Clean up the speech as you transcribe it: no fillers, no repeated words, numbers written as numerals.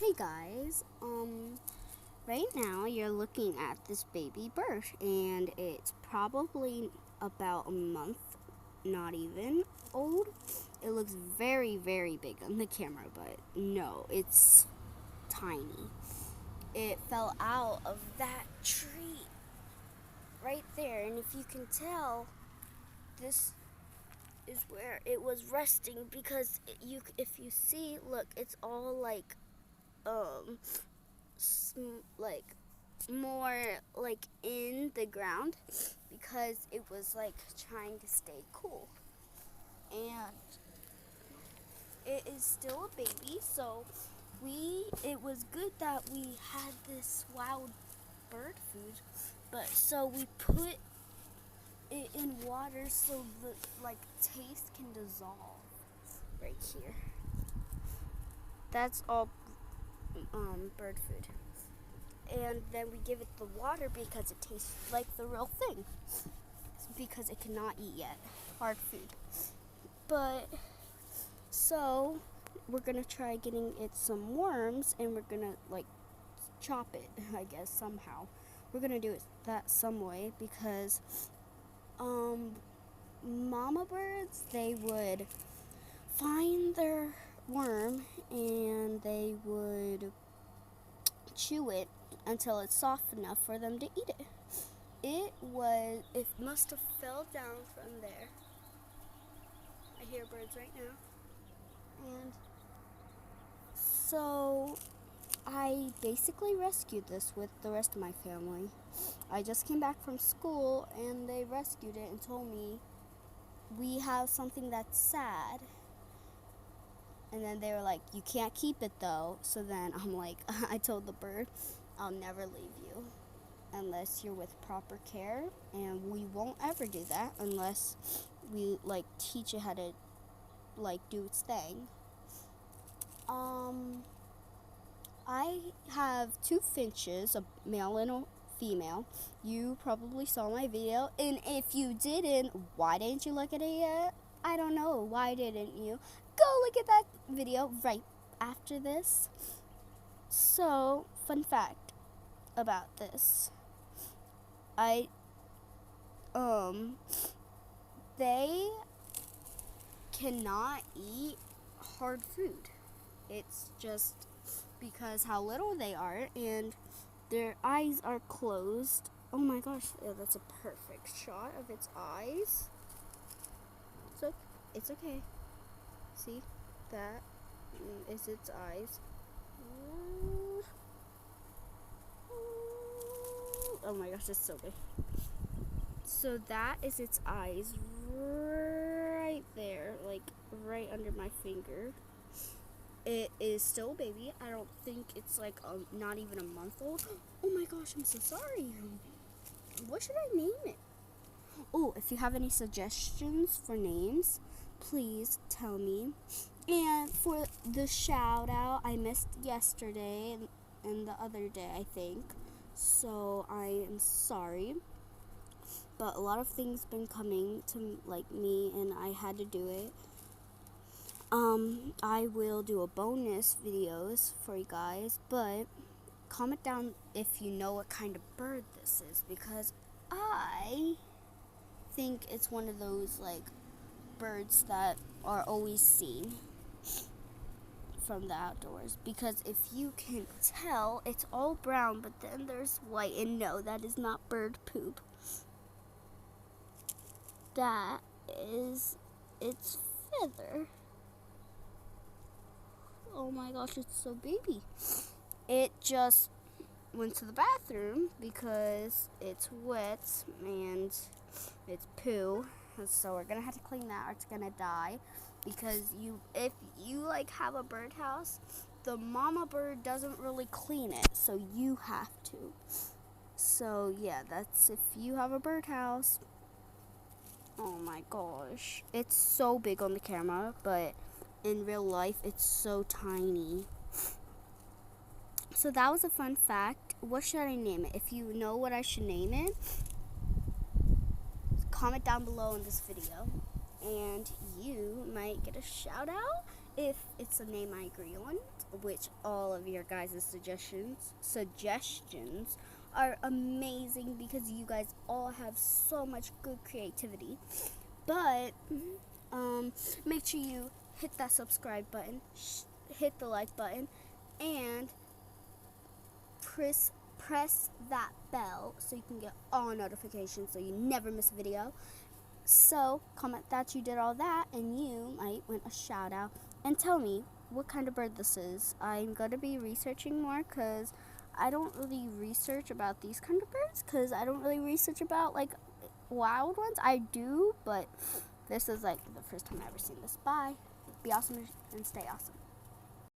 Hey guys, right now you're looking at this baby bird and it's probably about a month, not even old. It looks very, very big on the camera, but no, it's tiny. It fell out of that tree right there, and if you can tell, this is where it was resting because if you see, look, it's all um, like more like in the ground because it was like trying to stay cool, and it is still a baby, so it was good that we had this wild bird food, but so we put it in water so the taste can dissolve right here. That's all bird food. And then we give it the water because it tastes like the real thing. Because it cannot eat yet. Hard food. But, so, we're going to try getting it some worms and we're going to, chop it, I guess, somehow. We're going to do it that some way because, mama birds, they would find their worm and they would chew it until it's soft enough for them to eat it. It must have fell down from there. I hear birds right now. And so I basically rescued this with the rest of my family. I just came back from school and they rescued it and told me we have something that's sad. And then they were like, you can't keep it though. So then I'm like, I told the bird, I'll never leave you unless you're with proper care. And we won't ever do that unless we teach it how to do its thing. I have two finches, a male and a female. You probably saw my video. And if you didn't, why didn't you look at it yet? I don't know. Why didn't you? Go look at that video right after this. So, fun fact about this. They cannot eat hard food. It's just because how little they are and their eyes are closed. Oh my gosh, that's a perfect shot of its eyes. So, it's okay. See, that is its eyes. Oh my gosh, it's so big. So that is its eyes right there, right under my finger. It is still a baby. I don't think it's not even a month old. Oh my gosh, I'm so sorry. What should I name it? Oh, if you have any suggestions for names, please tell me. And for the shout out, I missed yesterday and the other day, I think. So I am sorry. But a lot of things been coming to me and I had to do it. I will do a bonus videos for you guys, but comment down if you know what kind of bird this is because I think it's one of those birds that are always seen from the outdoors because if you can tell, it's all brown, but then there's white, and no, that is not bird poop. That is its feather. Oh my gosh, it's so baby. It just went to the bathroom because it's wet and it's poo. So we're gonna have to clean that or it's gonna die. Because if you have a birdhouse, the mama bird doesn't really clean it, so you have to. So yeah, that's if you have a birdhouse. Oh my gosh, it's so big on the camera, but in real life it's so tiny. So that was a fun fact. What should I name it? If you know what I should name it, comment down below in this video and you might get a shout out if it's a name I agree on, which all of your guys' suggestions are amazing because you guys all have so much good creativity. But make sure you hit that subscribe button, hit the like button, and press that bell so you can get all notifications so you never miss a video. So comment that you did all that and you might win a shout out. And tell me what kind of bird this is. I'm going to be researching more because I don't really research about these kind of birds because I don't really research about like wild ones. I do, but this is like the first time I've ever seen this. Bye. Be awesome and stay awesome.